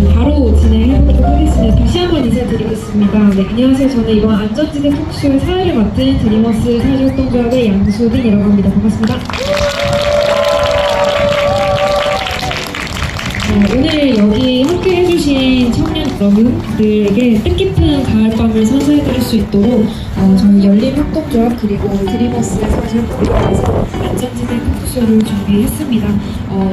바로 진행해보도록 하겠습니다. 다시 한번 인사드리겠습니다. 네, 안녕하세요. 저는 이번 안전지대 토크쇼 사회를 맡은 드리머스 사회활동조합의 양수빈이라고 합니다. 반갑습니다. 오늘 여기 함께 해주신 청년 여러분들에게 뜻깊은 가을밤을 선사해드릴 수 있도록 저희 열린협동조합 그리고 드리머스 사회활동조합에서 안전지대 토크쇼를 준비했습니다.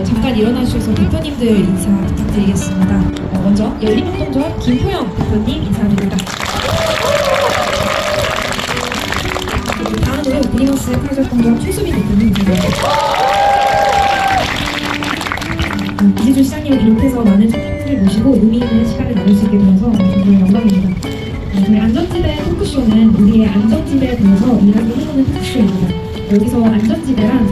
잠깐 일어나주셔서 대표님들 인사 부탁드리겠습니다. 먼저 열린협동조합 김호영 대표님 인사드립니다. 다음으로 드리머스 사회활동조합 최수빈 대표님 인사드립니다. 이재준 시장님을 비롯해서 많은 청년들을 모시고 의미 있는 시간을 나눌 수 있게 되어서 정말 영광입니다. 저희 안전지대 토크쇼는 우리의 안전지대에 대해서 이야기해보는 토크쇼입니다. 여기서 안전지대란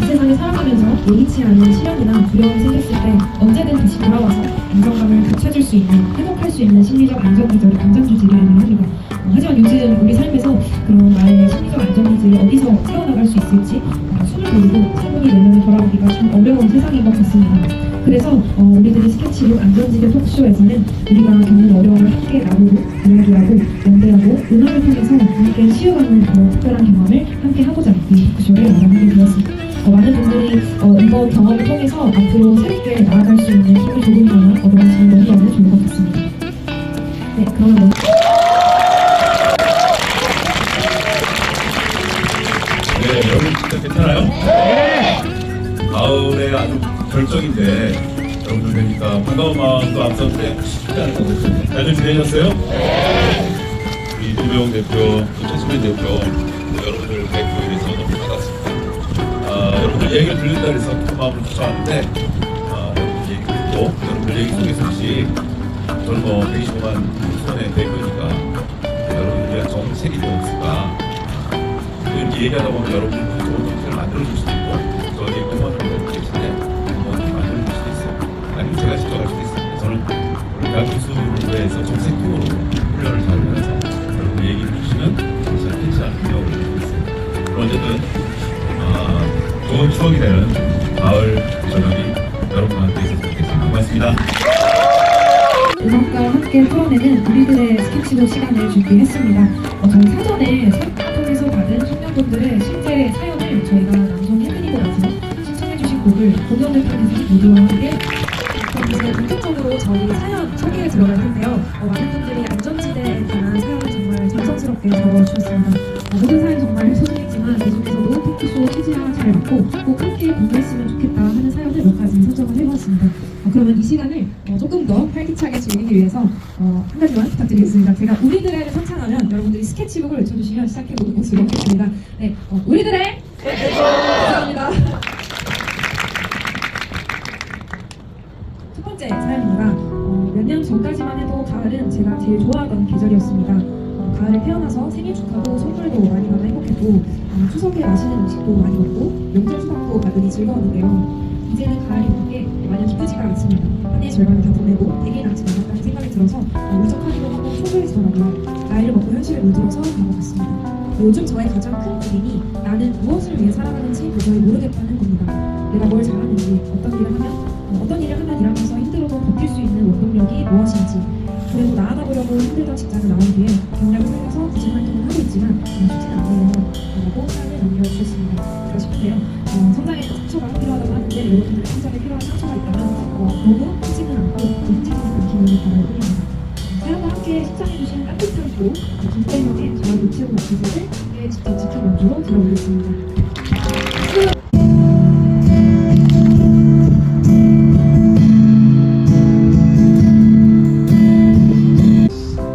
이 세상을 살아가면서 예기치 않은 시련이나 두려움이 생겼을 때 언제든 다시 돌아와서 안정감을 되찾을 수 있는, 회복할 수 있는 심리적 안전기절을 안전주지를 의미합니다. 하지만 요즘 우리 삶에서 그런 나의 심리적 안전기질이 어디서 세워나갈 수 있을지 숨을 고르고 차분히 내면을 돌아보기가 참 어려운 세상인 것 같습니다. 그래서 우리들의 스케치북 안전지대 토크쇼에서는 우리가 겪는 어려움을 함께 나누고 이야기하고 연대하고 음악을 통해서 함께 치유하는 그런 특별한 경험을 함께 하고자 이 토크쇼를 마련하게 되었습니다. 많은 분들이 이번 경험을 통해서 앞으로 새롭게 나아갈 수 있는 힘을 조금이나마 얻어가시는 너무너무 좋을 것 같습니다. 네, 그러면 먼저 네, 여러분 괜찮아요? 네! 가을에 아주 결정인데 여러분들 뵈니까 반가운 마음도 앞서는데 쉽지 않은 것 같아요. 잘들 지내셨어요? 네! 우리 노병 대표, 최수빈 대표 여러분들 뵙고 이래서 너무 반갑습니다. 여러분들 얘기를 들린다 그래서 그 마음을 주저하는데 여러분들 얘기 듣고 여러분들 얘기 속에서 혹시 저는 뭐 125만 손의 대표니까 여러분들 위한 정책이 뭐였을까 이렇게 얘기하다 보면 여러분들 좋은 정책을 만들어줄 수도 있고 저희 응원을 계신데 응원을 만들어줄 수도 있어요. 아니면 제가 직접 할 수도 있습니다. 저는 우리 대학교수회에서 정책팀으로 훈련을 잘 하면서 여러분 얘기를 주시는 정책을 펜치 않은 경험을 갖고 있습니다. 그럼 어쨌든 좋은 추억이 되는 가을 저녁이 여러분한테 있었으면 좋겠습니다. 고맙습니다. 음악과 함께 풀어내는 우리들의 스케치북 시간을 준비했습니다. 저희 사전에 통해서 받은 청년분들의 실제 사연을 저희가 낭송해드리고 나서 신청해주신 곡을 공연을 통해서 모두와 함께 이제 본격적으로 저희 사연 소개에 들어갈 텐데요. 많은 분들이 안전지대에 관한 사연을 정말 정성스럽게 적어주셨습니다. 모든 사연 정말 소중했지만 그중에서도 토크쇼 취지와 잘 맞고 꼭 함께 공유했으면 좋겠다 하는 사연을 몇 가지 선정을 해보았습니다. 그러면 이 시간을 조금 더 활기차게 즐기기 위해서 한 가지만 부탁드리겠습니다. 제가 우리들의를 선창하면 여러분들이 스케치북을 외쳐주시면 시작해보는 것으로 하겠습니다. 네, 우리들의 스케치북! 감사합니다. 첫 번째 사연입니다. 몇 년 전까지만 해도 가을은 제가 제일 좋아하던 계절이었습니다. 가을에 태어나서 생일 축하도 선물도 많이 받아 행복했고 추석에 맛있는 음식도 많이 먹고 명절 수박도 받으니 즐거웠는데요. 이제는 가을이 오는 게 마냥 기쁘지가 않습니다. 한 해 절반을 다 보내고 되게 남지 않았다는 생각이 들어서 울적하기도 하고 초조해지더라고요. 나이를 먹고 현실에 물들어서 가고 같습니다. 요즘 저의 가장 큰 고민이 나는 무엇을 위해 살아가는지 도저히 모르겠다는 겁니다. 내가 뭘 잘하는지, 어떤 일을 하면 일하면서 힘들어도 버틸 수 있는 원동력이 무엇인지, 그래도 나아가 보려고 힘들던 직장을 나온 뒤에 경력을 살려서 구직 활동을 하고 있지만 쉽지는 않네요. 라고 사연을 남겨주셨습니다. 그러고 싶은데요. 성장에 상처가 필요하다고 하는데 여러분들의 성장에 필요한 상처가 있다면 너무 크지는 않고 굵지는 않기를 바라봅니다. 사연과 함께 신청해주신 따뜻한 도 김태형의 저와 노치고 기색을 함께 직접 지켜본주로 들어보겠습니다.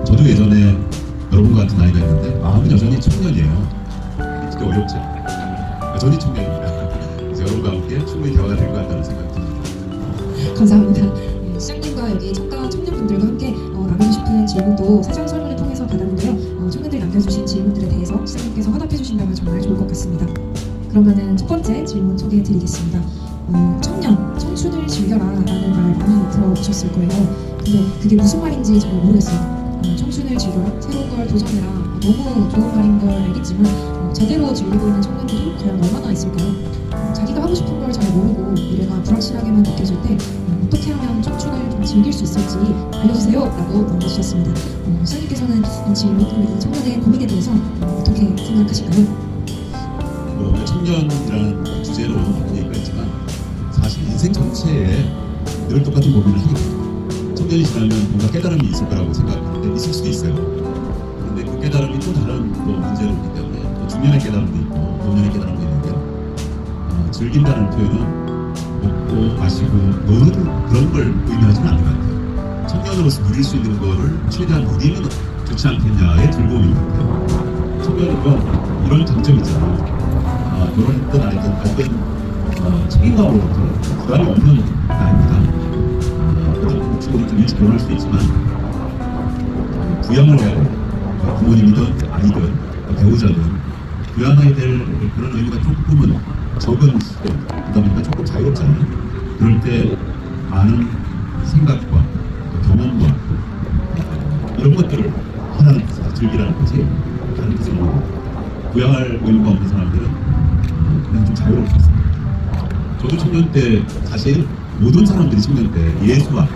저도 예전에 여러분과 같은 나이가 있는데 마음은 여전히 청년이에요. 되게 어렵죠. 여전히 청년입니다. 그래서 여러분과 함께 충분히 대화가 될 것 같다는 생각이 듭니다. 감사합니다. 시장님과 여기 청년분들과 함께 나누고 싶은 질문도 사전 설문을 통해서 받았는데요. 청년들이 남겨주신 질문들에 대해서 시장님께서 화답해 주신다면 정말 좋을 것 같습니다. 그러면은 첫 번째 질문 소개해 드리겠습니다. 청춘을 즐겨라 라는 말 많이 들어보셨을 거예요. 근데 그게 무슨 말인지 잘 모르겠어요. 청춘을 즐겨라, 새로운 걸 도전해라, 너무 좋은 말인 걸 알겠지만 제대로 즐기고 있는 청년들이 과연 얼마나 있을까요? 자기가 하고 싶은 걸 잘 모르고 미래가 불확실하게만 느껴질 때 어떻게 하면 청춘을 좀 즐길 수 있을지 알려주세요 라고 남겨주셨습니다. 시장님께서는 이 질문, 이 청년의 고민에 대해서 어떻게 생각하실까요? 뭐 청년이라는 주제로 많은 얘기가 있지만 사실 인생 전체에 늘 똑같은 고민을 하게 됩니다. 청년이 지나면 뭔가 깨달음이 있을 거라고 생각하는데 있을 수도 있어요. 그런데 그 깨달음이 또 다른 또 문제로 있기 때문에 또 중년의 깨달음도 있고 노년의 깨달음도 있는데요. 즐긴다는 표현은 먹고 마시고 노는 그런 걸 의미하지는 않는 것 같아요. 청년으로서 누릴 수 있는 거를 최대한 누리면 좋지 않겠냐의 즐거움인 것 같아요. 청년은 이런 장점이 있잖아요. 결혼했든 안 했든 어떤 책임감으로부터 부담이 없는 나이입니다. 그래서 친구들 좀 일찍 결혼할 수도 있지만 부양을 해야 돼요. 부모님이든 아이든 배우자든 부양해야 될 그런 의미가 조금은 적은 시대, 그러다 보니까 조금 자유롭잖아요. 그럴 때 많은 생각과 경험과 이런 것들을 하나는 즐기라는 거지 다른 뜻은 부양할 의무가 없는 사람들은 그냥 좀 자유롭게 했습니다. 저도 청년 때 사실 모든 사람들이 청년 때 예수와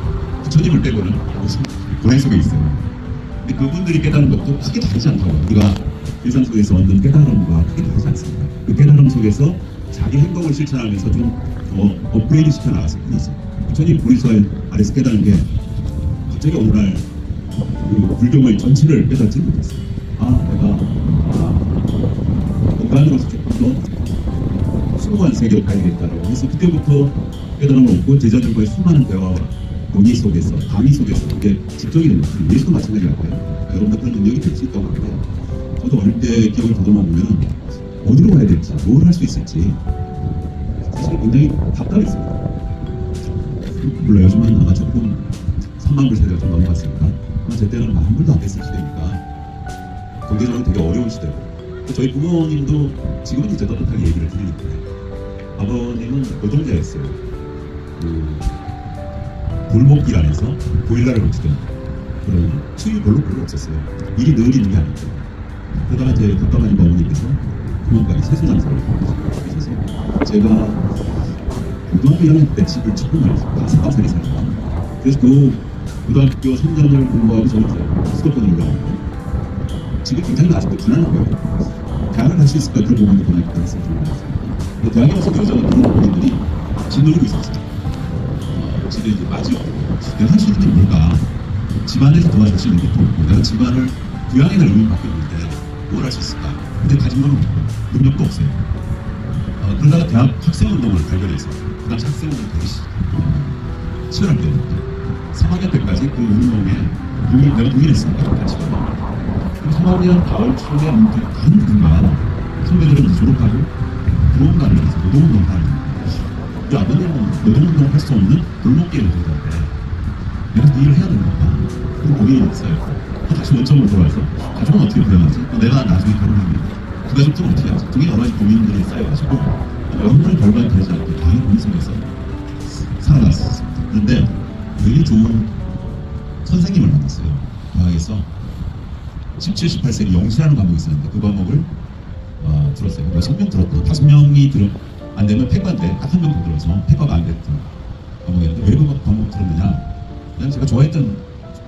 부처님을 빼고는 무슨 고난 속에 있어요. 근데 그분들이 깨달은 것도 크게 다르지 않다고요. 우리가 일상 속에서 얻는 깨달음과 크게 다르지 않습니다. 그 깨달음 속에서 자기 행동을 실천하면서 좀 더 업그레이드 시켜 나갔을 뿐이지. 부처님 보리수 아래서 깨달은 게 갑자기 어느 날 그 불경의 전체를 깨닫지 못했어요. 내가 인간으로서 조금 더 수고한 세계로 가야겠다라고 해서 그때부터 깨달음을 얻고 제자들과의 수많은 대화와 논의 속에서 강의 속에서 그게 집중이 된 것같아요. 예수도 마찬가지 같아요. 여러분들 그런 능력이 될 수 있다고 하는데 저도 어릴 때 기억을 더듬어 보면 어디로 가야 될지 뭘 할 수 있을지 사실 굉장히 답답했습니다. 물론 요즘은 아마 조금 3만 불 세대가 좀 넘어갔으니까 제 때는 10,000불도 안 됐을 시대니까 경제적으로 되게 어려운 시대고 저희 부모님도 지금은 이제 떳떳하게 얘기를 드리니까 아버님은 노동자였어요. 그 골목길 안에서 보일러를 고치던 그런 수입이 별로 없었어요. 일이 늘 있는 게 아니고 그러다가 이제 답답하신 어머니께서 그만까지 세수장사를 하셔서 제가 고등학교 1학년 때 집을 처음 알았어요. 5살이 살다가 그래서 그 고등학교 3년을 공부하고 저는 이제 수도권으로 올라갔는데 집이 굉장히 아직도 가난한 거예요. 대학을 갈 수 있을까 그런 부분도 고등학교 때 했을 줄 몰랐어요. 대학에 와서 여자가 그런 부모님들이 집 누리고 있었어요. 집에 이제 맞이요. 내가 할 수 있는 게 뭘까? 집안에서 도와줄 수 있는 것도 없고 내가 집안을 부양해야 될 의무를 받고 있는데 뭘 할 수 있을까? 근데 가진 건 없고 능력도 없어요. 그러다가 대학 학생운동을 발견해서 그 당시 학생운동이 되게 치열할 때였는데 3학년 때까지 그 운동에 내가 동의했으니까 같이 그럼 3학년 가을 초에 문득 한 누군가 선배들은 졸업하고 부모님과를 위해서 노동운동을 하는 거예요. 우리 아버님은 노동운동 할 수 없는 골목길을 노동하는데 내가 그 일을 해야 되는 건가? 그런 고민이 있어요. 다시 원점으로 돌아와서 가족은 어떻게 구현하지? 또 내가 나중에 결혼하면 그 가족들은 어떻게 하지? 등에 여러 가지 고민들이 쌓여가지고 여러분들은 별반 되지 않고 다른 고민 속에서 살아갔었습니다. 그런데 되게 좋은 선생님을 만났어요. 대학에서 17, 18세기 영시라는 과목이 있었는데 그 과목을 들었어요. 6명 들었고 5명이 안 되면 폐과인데 딱 한 명 더 들어서 폐과가 안 됐던 과목이었는데 왜 그 과목 들었느냐? 그냥 제가 좋아했던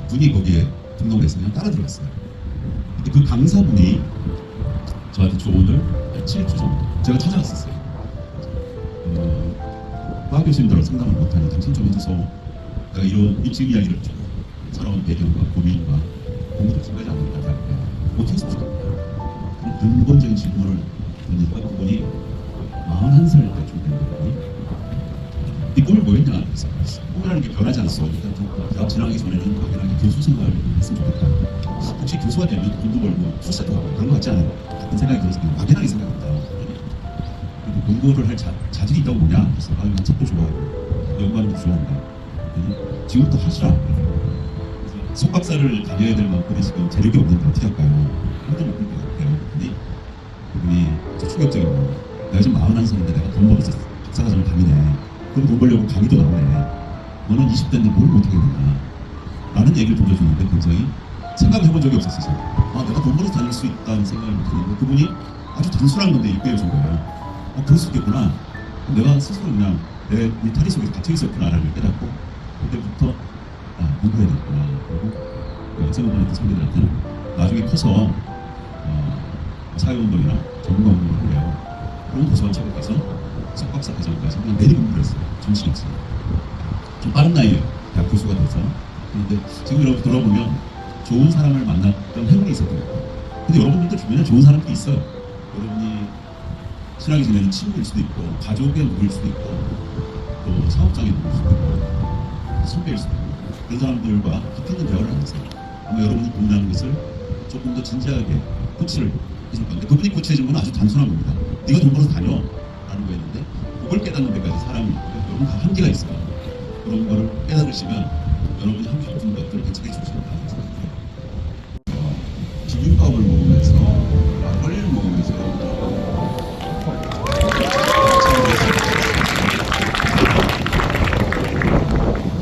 분이 거기에 등록을 해서 그냥 따라 들어갔어요. 근데 그 강사분이 저한테 조언을 7주 정도 제가 찾아갔었어요. 과학 교수님들하고 상담을 못하니 당신 좀 해줘서 내가 이런 지금 이야기를 좀 살아온 배경과 고민과 공부도 지금까지 안 했다 할까요? 어떻게 했으면 좋겠냐? 근본적인 질문을 던지니까 그분이 41살 때쯤 된 분이 네 꿈이 뭐였냐? 그래서 꿈이라는 게 변하지 않았어. 일단 대학 지나가기 전에는 막연하게 교수 생활을 했으면 좋겠다. 혹시 교수가 되면 돈도 벌고 출세도 하고 그런 거 같지 않아요? 같은 생각이 들어서 그냥 막연하게 생각했다. 그리고 공부를 할 자질이 있다고 보냐? 그래서 난 책도 좋아하고 연구하는 것도 좋아한다. 지금부터 하시라. 석박사를 다녀야 될 만큼의 지금 재력이 없는데 어떻게 할까요? 힘도 못 끌 것 같아요. 근데 그분이 아주 충격적인 거예요. 내가 지금 41살인데 내가 돈 벌어서 박사과정을 다니네. 그럼 돈 벌려고 강의도 나오네. 너는 20대인데 뭘 못하겠느냐. 라는 얘기를 던져주는데 굉장히 생각을 해본 적이 없었어요. 내가 돈 벌어서 다닐 수 있다는 생각을 못했는데 그분이 아주 단순한 건데 일깨워준 거예요. 그럴 수 있겠구나. 내가 스스로 그냥 내 울타리 속에 갇혀 있었구나라는 걸 깨닫고 그때부터 공부해야 되겠구나. 그리고 그 학생분들한테 선배들한테는 나중에 커서 사회운동이나 전문가운동을 해요. 그런 도서관 책을 가서 석박사 과정까지 그냥 내리 공부를 했어요. 정신이 없어요. 좀 빠른 나이에 대학 교수가 돼서. 그런데 지금 이렇게 돌아보면 좋은 사람을 만났던 행운이 있었던 것 같아요. 근데 여러분들도 주변에 좋은 사람들이 있어요. 여러분이 친하게 지내는 친구일 수도 있고, 가족의 누구일 수도 있고, 또 사업장의 누구일 수도 있고, 선배일 수도 있고, 그런 사람들과 깊이 있는 대화를 하면서 아마 여러분이 고민하는 것을 조금 더 진지하게 코치를 해줄 건데, 그분이 코치해준 건 아주 단순한 겁니다. 네가 돈 벌어서 다녀 라는 거였는데, 그걸 깨닫는 데까지 사람이 있고요. 여러분 다 한계가 있어요. 그런 거를 깨달으시면 여러분이 하고 싶은 것들을 대책해 주실 거라고 생각해요. 비빔밥을 먹으면서 막걸리를 먹으면서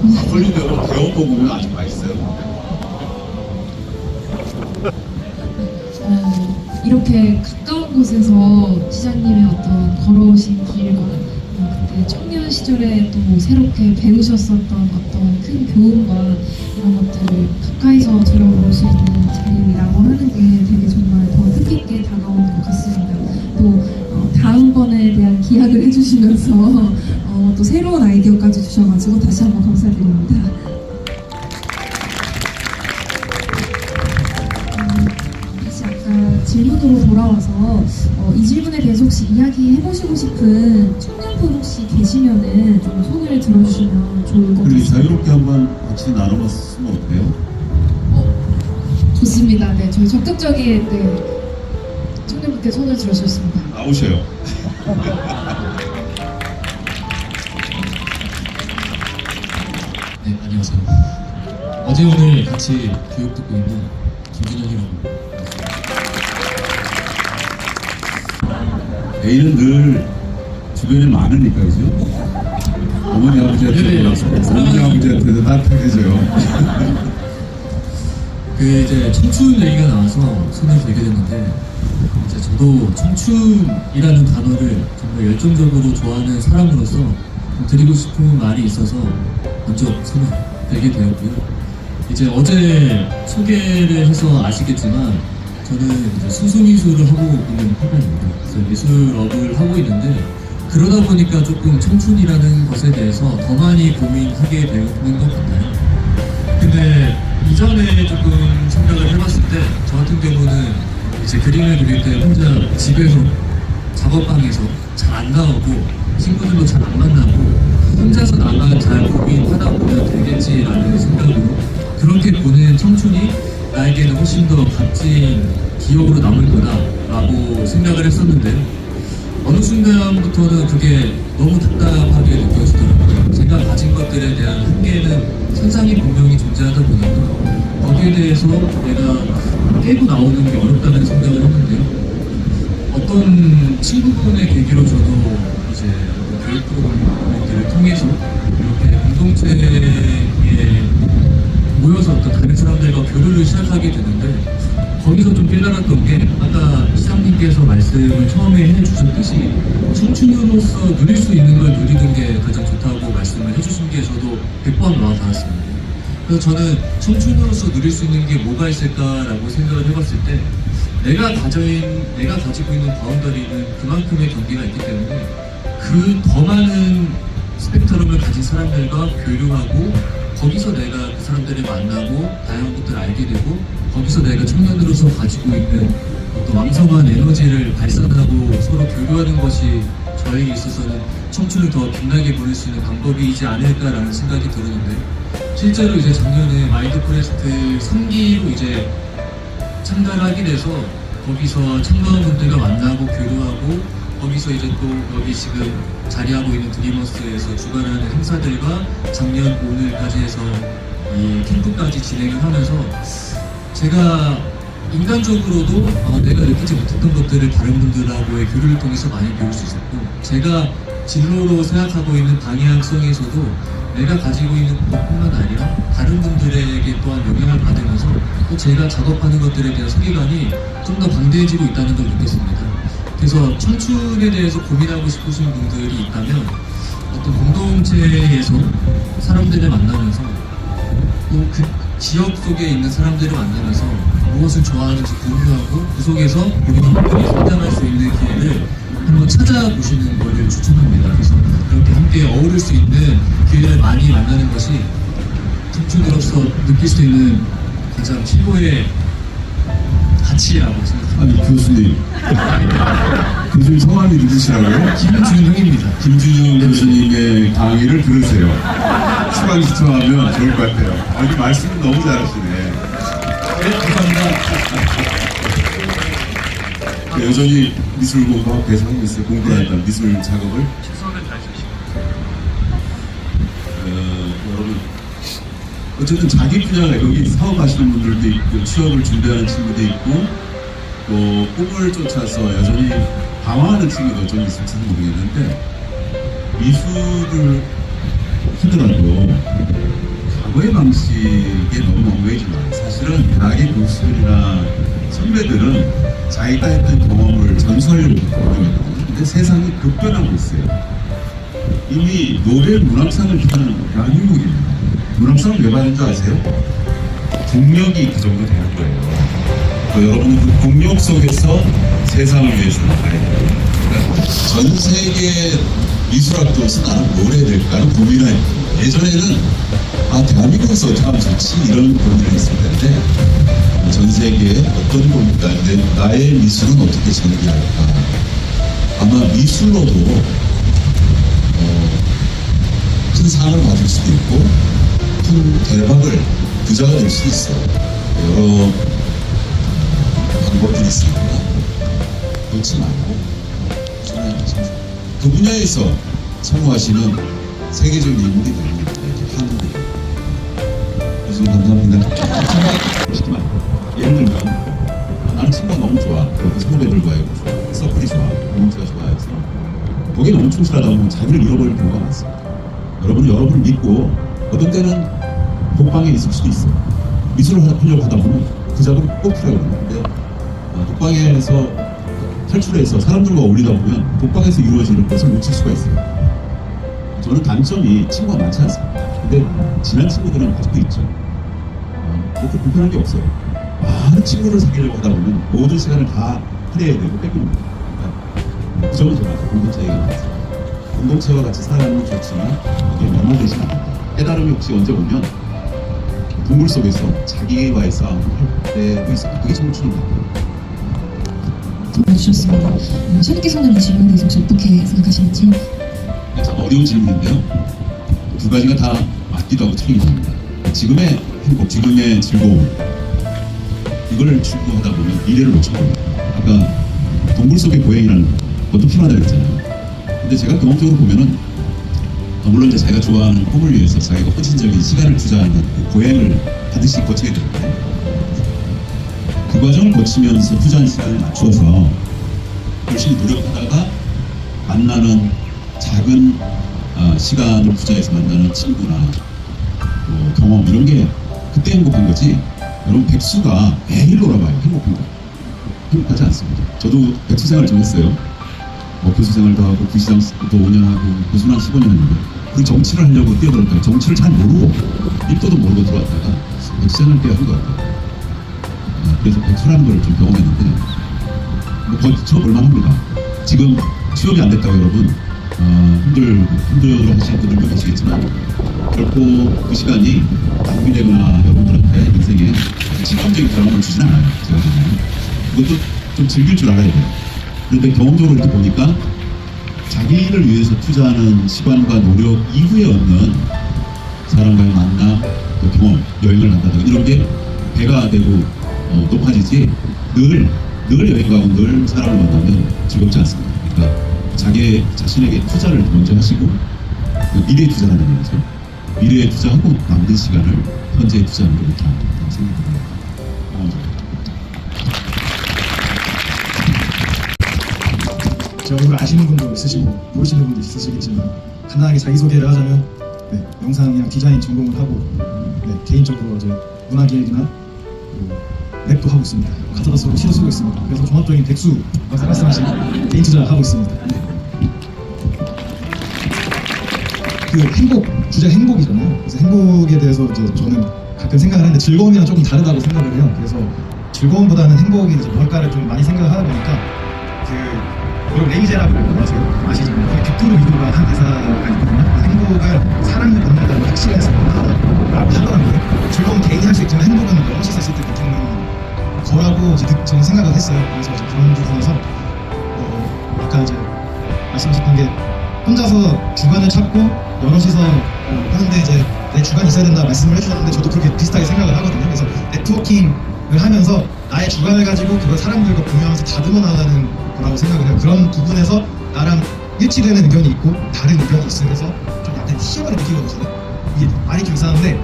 막걸리도 여러분 데워 먹으면 아주 맛있어요. 이렇게 가까운 곳에서 시장님의 어떤 걸어오신 길과 그때 청년 시절에 또 새롭게 배우셨었던 어떤 큰 교훈과 이런 것들을 가까이서 들어볼 수 있는 자리라고 하는 게 되게 정말 더 뜻깊게 다가오는 것 같습니다. 또 다음번에 대한 기약을 해주시면서 또 새로운 아이디어까지 주셔가지고 다시 한번 감사드립니다. 다시 아까 질문으로 돌아와서 이 질문에 대해서 혹시 이야기해보시고 싶은 청년분 혹시 계시면은 좀 손을 들어주시면 좋을 것 그리고 같습니다. 자유롭게 한번 같이 나눠봤으면 어때요? 좋습니다. 네, 저희 적극적인 청년분께 손을 들어주셨습니다. 나오셔요. 네, 안녕하세요. 어제 오늘 같이 교육 듣고 있는 김준현이라고 합니다. 애인은 늘 주변에 많으니까, 그죠? 어머니 아버지한테 몰라서 어머니 아버지한테도 따뜻해져요. 이제 청춘 얘기가 나와서 손을 들게 됐는데, 이제 저도 청춘이라는 단어를 정말 열정적으로 좋아하는 사람으로서 드리고 싶은 말이 있어서 먼저 손을 들게 되었고요. 이제 어제 소개를 해서 아시겠지만 저는 이제 수수미술을 하고 있는 학과입니다. 그래서 미술업을 하고 있는데 그러다 보니까 조금 청춘이라는 것에 대해서 더 많이 고민하게 되는 것 같아요. 근데 이전에 조금 생각을 해봤을 때 저 같은 경우는 이제 그림을 그릴 때 혼자 집에서 작업방에서 잘 안 나오고 친구들도 잘 안 만나고 혼자서 나만 잘 고민하다 보면 되겠지라는 생각으로 그렇게 보낸 청춘이 나에게는 훨씬 더 값진 기억으로 남을 거다라고 생각을 했었는데 어느 순간부터는 그게 너무 답답하게 느껴지더라고요. 제가 가진 것들에 대한 한계는 상상이 분명히 존재하다 보니까 거기에 대해서 내가 깨고 나오는 게 어렵다는 생각을 했는데요. 어떤 친구분의 계기로 저도 이제 교육 프로그램들을 통해서 이렇게 공동체에 모여서 어떤 다른 사람들과 교류를 시작하게 되는데 거기서 좀 깨달았던 게 아까 시장님께서 말씀을 처음에 해주셨듯이 청춘으로서 누릴 수 있는 걸 누리는 게 가장 좋다고 말씀을 해주신 게 저도 100번 와닿았습니다. 그래서 저는 청춘으로서 누릴 수 있는 게 뭐가 있을까라고 생각을 해봤을 때 내가 가지고 있는 바운더리는 그만큼의 경계가 있기 때문에 그 더 많은 스펙트럼을 가진 사람들과 교류하고 거기서 내가 그 사람들을 만나고 다양한 것들을 알게 되고 거기서 내가 청년으로서 가지고 있는 어떤 왕성한 에너지를 발산하고 서로 교류하는 것이 저에게 있어서는 청춘을 더 빛나게 보낼 수 있는 방법이지 않을까라는 생각이 들었는데 실제로 이제 작년에 마인드프레스트 3기로 이제 참가를 하게 돼서 거기서 참가원분들과 만나고 교류하고 거기서 이제 또 여기 지금 자리하고 있는 드리머스에서 주관하는 행사들과 작년 오늘까지 해서 이 캠프까지 진행을 하면서 제가 인간적으로도 내가 느끼지 못했던 것들을 다른 분들하고의 교류를 통해서 많이 배울 수 있었고 제가 진로로 생각하고 있는 방향성에서도 내가 가지고 있는 것뿐만 아니라 다른 분들에게 또한 영향을 받으면서 또 제가 작업하는 것들에 대한 세계관이 좀 더 방대해지고 있다는 걸 느꼈습니다. 그래서 청춘에 대해서 고민하고 싶으신 분들이 있다면 어떤 공동체에서 사람들을 만나면서 또 그 지역 속에 있는 사람들을 만나면서 무엇을 좋아하는지 공유하고 그 속에서 본인이 함께 성장할 수 있는 기회를 한번 찾아보시는 것을 추천합니다. 그래서 그렇게 함께 어우를 수 있는 기회를 많이 만나는 것이 청춘으로서 느낄 수 있는 가장 최고의 가치라고 생각합니다. 아니 교수님 교수님 성함이 누구시라고요? 김준형입니다. 김준영 교수님의 강의를 들으세요. 추가 시청하면 좋을 것 같아요. 아니 말씀을 너무 잘하시네. 네, 감사합니다. 여전히 미술 공부하고 계속하고 있어요. 공부를 한다. 미술 작업을. 최선을 다해주시고. 여러분 어쨌든 자기 분야가 여기 사업하시는 분들도 있고 취업을 준비하는 친구도 있고 또 꿈을 쫓아서 여전히 방황하는 친구도 여전히 있을지도 모르겠는데 미술을 하더라도 과거의 방식에 너무 엉매지만 사실은 대학의 교수들이나 선배들은 자기가 했던 경험을 전수하려고 노력했거든요. 근데 세상이 급변하고 있어요. 이미 노벨 문학상을 타는 대한민국입니다. 문학상을 왜 받는 줄 아세요? 동력이 그 정도 되는 거예요. 여러분은 그 동력 속에서 세상을 위해서 나가야 돼요. 그러니까 전 세계 미술학도에서 나는 뭘 해야 될까를 고민해요. 예전에는 대한민국에서 어떻게 하면 좋지 이런 고민을 했을 텐데 전 세계에 어떤 고민이 있는데 나의 미술은 어떻게 전개할까. 아마 미술로도 큰 상을 받을 수도 있고 큰 대박을 부자가 될 수도 있어요. 여러 방법들이 있으니까 놓지 말고 그 분야에서 성공하시는 세계적인 인물이 되는 이렇게 하는 거예요. 교수님 감사합니다. 시지 말고 예를 들면 나는 친구가 너무 좋아. 그 선후배들과의 서클이 좋아. 공동체가 좋아해서 거기에 너무 충실하다 보면 자기를 잃어버릴 경우가 많습니다. 여러분은 여러분을 믿고 어떤 때는 독방에 있을 수도 있어요. 미술을 하려고 하다 보면 그 작업을 꼭 하려고 하는데 독방에서 탈출해서 사람들과 어울리다 보면 독방에서 이루어지는 것을 놓칠 수가 있어요. 저는 단점이 친구가 많지 않습니다. 근데 친한 친구들은 아직도 있죠. 그렇게 불편한 게 없어요. 많은 친구를 사귀려고 하다 보면 모든 시간을 다 할애해야 되고 뺏기는 거예요. 그러니까 그 점은 제가 공동체 얘기가 나왔어요. 공동체와 같이 살아가는 건 좋지만 이게 연마되지 않는다. 깨달음이 혹시 언제 오면 동굴 속에서 자기와의 싸움을 할 때도 있어요. 그게 청춘인 것 같아요. 주셨습니다. 선생님께서는 이 질문에 대해서 혹시 어떻게 생각하시는지? 참 어려운 질문인데요. 두 가지가 다 맞기도 하고 틀리기도 합니다. 지금의 행복, 지금의 즐거움 이걸 추구하다 보면 미래를 놓쳐버립니다. 아까 동굴 속의 고행이라는 것도 필요하다고 했잖아요. 근데 제가 경험적으로 보면은 물론 이제 자기가 좋아하는 꿈을 위해서 자기가 헌신적인 시간을 투자하는 그 고행을 반드시 거쳐야 되는데 그 과정을 거치면서 투자한 시간을 맞추어서 열심히 노력하다가 만나는 작은 시간을 투자해서 만나는 친구나 경험 이런 게 그때 행복한 거지. 여러분 백수가 매일 놀아봐요. 행복한가? 행복하지 않습니다. 저도 백수 생활을 좀 했어요. 교수 생활도 하고 부시장도 5년 하고 교수는 한 15년 했는데 그 정치를 하려고 뛰어들었다가 정치를 잘 모르고 일도도 모르고 들어왔다가 백수생활 꽤 한 것 같아요. 그래서 백수라는 걸 좀 경험했는데 버텨볼만 합니다. 지금 취업이 안 됐다고 여러분 힘들어 하시는 분들도 계시겠지만 결코 그 시간이 낭비되거나 여러분들한테 인생에 직감적인 경험을 주진 않아요. 제가 보면 그것도 좀 즐길 줄 알아야 돼요. 그런데 경험적으로 이렇게 보니까 자기를 위해서 투자하는 시간과 노력 이후에 얻는 사람과의 만남, 또 경험, 여행을 한다든가 이런 게 배가 되고 높아지지 늘 여행 가고 늘 사람을 만나면 즐겁지 않습니다. 그러니까 자기 자신에게 투자를 먼저 하시고 미래에 투자하는 거죠. 미래에 투자하고 남는 시간을 현재에 투자하는 게 좋다고 생각합니다. 제 얼굴 아시는 분도 있으시고 모르시는 분도 있으시겠지만 간단하게 자기소개를 하자면 영상이랑 디자인 전공을 하고 개인적으로 이제 문화기획이나 랩도 하고 있습니다. 가사도 시도 쓰고 있습니다. 그래서 종합적인 백수 말씀하신 개인 투자하고 있습니다. 그 행복, 주제가 행복이잖아요. 그래서 행복에 대해서 이제 저는 가끔 생각을 하는데 즐거움이랑 조금 다르다고 생각을 해요. 그래서 즐거움보다는 행복이 이제 뭘까를 좀 많이 생각을 하다 보니까 여러분 레이제라블 아세요? 아시잖아요. 그게 빅토르 위고가 한 대사가 있거든요. 행복은 사람을 만나다는 확실한 라고 하더라고요. 즐거움은 개인이 할 수 있지만 행복은 여럿이서 있을 때 느끼는 거라고 이제 저는 생각을 했어요. 그래서 이제 그런 부분에서 아까 이제 말씀하셨던 게 혼자서 주관을 찾고 여럿이서 하는데 이제 내 주관이 있어야 된다 말씀을 해주셨는데 저도 그렇게 비슷하게 생각을 하거든요. 그래서 네트워킹을 하면서 나의 주관을 가지고 그걸 사람들과 공유하면서 다듬어 나가는 거라고 생각을 해요. 그런 부분에서 나랑 일치되는 의견이 있고 다른 의견이 있으면서 좀 약간 희열을 느끼거든요. 이게 말이 좀 이상한데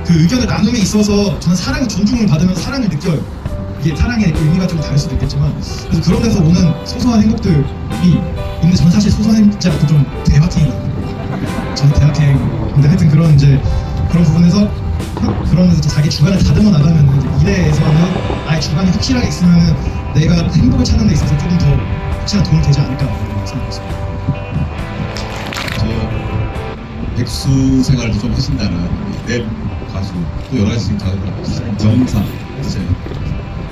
그 의견의 나눔에 있어서 저는 사랑의 존중을 받으면서 사랑을 느껴요. 이게 사랑의 의미가 좀 다를 수도 있겠지만 그래서 그런 데서 오는 소소한 행복들이 있는데 저는 사실 소소한 행복자가 좀 대박행이거든요. 저는 대박행인데 하여튼 그런 이제 그런 부분에서 그런 데서 자기 주관을 다듬어 나가면 이제 미래에서는 나의 주관이 확실하게 있으면 내가 행복을 찾는 데 있어서 조금 더 확실한 도움이 되지 않을까 생각했습니다. 저 백수 생활도 좀 하신다는 랩 가수 또 여러 가지 지금 정상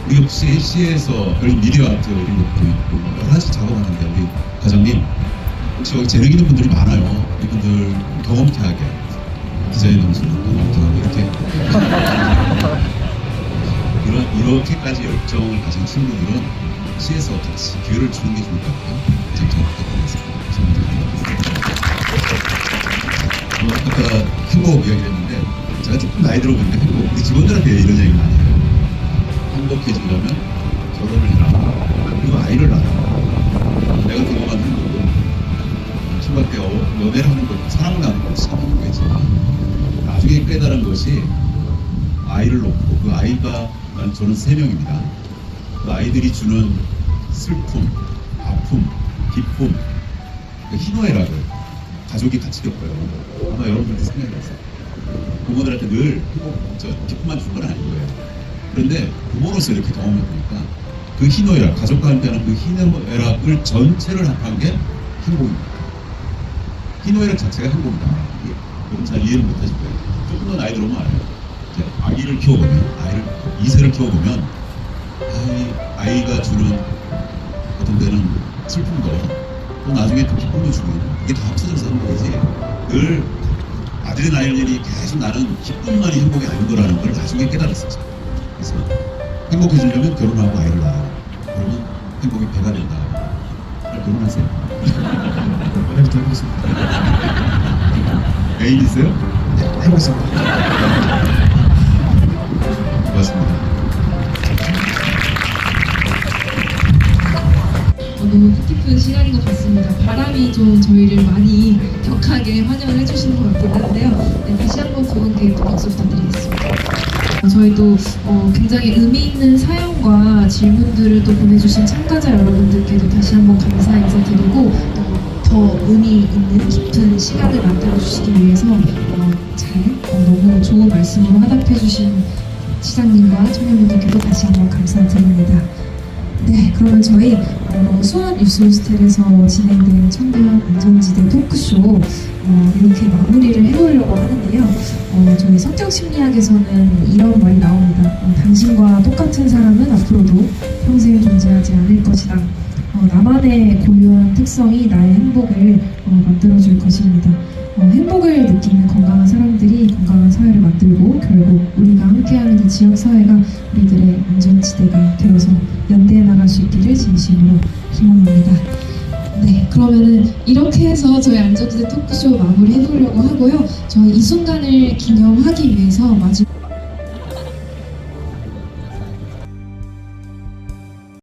우리 혹시 시에서 그런 미디어 아트 이런 것도 있고 여러 가지 작업하는데 우리 과장님 혹시 여기 재능 있는 분들이 많아요. 이분들 경험케하게 디자인 연수 경험케하게 이렇게 이렇게까지 열정을 가진 친구들은 시에서 같이 기회를 주는 게 좋을 것 같아요. 제가 부탁드리겠습니다. 아까 행복 이야기를 했는데 제가 조금 나이 들어보니까 행복 우리 직원들한테 이런 얘기 많이 해요. 행복해지려면 결혼을 해라 그리고 아이를 낳아. 내가 경험한 행복은 친구한테 연애를 하는 거 사랑을 나누는 것이 참 행복이지만 나중에 깨달은 것이 아이를 놓고 그 아이가 저는 3명입니다. 그 아이들이 주는 슬픔, 아픔, 기쁨, 그 희노애락을 가족이 같이 겪어요. 아마 여러분들도 생각해보세요. 부모들한테 늘 기쁨만 준 건 아닌 거예요. 그런데 부모로서 이렇게 경험해보니까 그 희노애락, 가족과 함께하는 그 희노애락을 전체를 합한 게 행복입니다. 희노애락 자체가 행복이다. 여러분 잘 이해를 못하실 거예요. 조금 더 나이 들어오면 알아요. 아이를 키워보면, 아이를 2세를 키워보면 아이가 주는 어떤 데는 슬픔도 또 나중에 또 기쁨도 주고 이게 다 합쳐져서 하는 거지 늘 아들이 낳을 일이 계속 나는 기쁨만이 행복이 아닌 거라는 걸 나중에 깨달았었죠. 그래서 행복해지려면 결혼하고 아이를 낳아요. 그러면 행복이 배가 된다. 결혼하세요. 오늘부터 해보겠습니다. 애인 있어요? 네, 해보겠습니다. 고맙습니다. 너무 뜻깊은 시간인 것 같습니다. 바람이 좀 저희를 많이 격하게 환영을 해주시는 것 같긴 한데요. 네, 다시 한번 두 분께 또 박수 부탁드리겠습니다. 저희도 굉장히 의미 있는 사연과 질문들을 또 보내주신 참가자 여러분들께도 다시 한번 감사 인사드리고 또 더 의미 있는 깊은 시간을 만들어주시기 위해서 너무 좋은 말씀으로 화답해주신 시장님과 청년분들께도 다시 한번 감사드립니다. 네, 그러면 저희 수원 뉴스호스텔에서 진행된 청년 안전지대 토크쇼 이렇게 마무리를 해보려고 하는데요. 저희 성격심리학에서는 이런 말이 나옵니다. 당신과 똑같은 사람은 앞으로도 평생 존재하지 않을 것이다. 나만의 고유한 특성이 나의 행복을 만들어줄 것입니다. 행복을 느끼는 건강한 사람들이 건강한 사회를 만들고 결국 우리가 함께하는 이 지역사회가 우리들의 안전지대가 되어서 연대해 나갈 수 있기를 진심으로 희망합니다. 네, 그러면은 이렇게 해서 저희 안전지대 토크쇼 마무리 해보려고 하고요. 저희 이 순간을 기념하기 위해서 마지막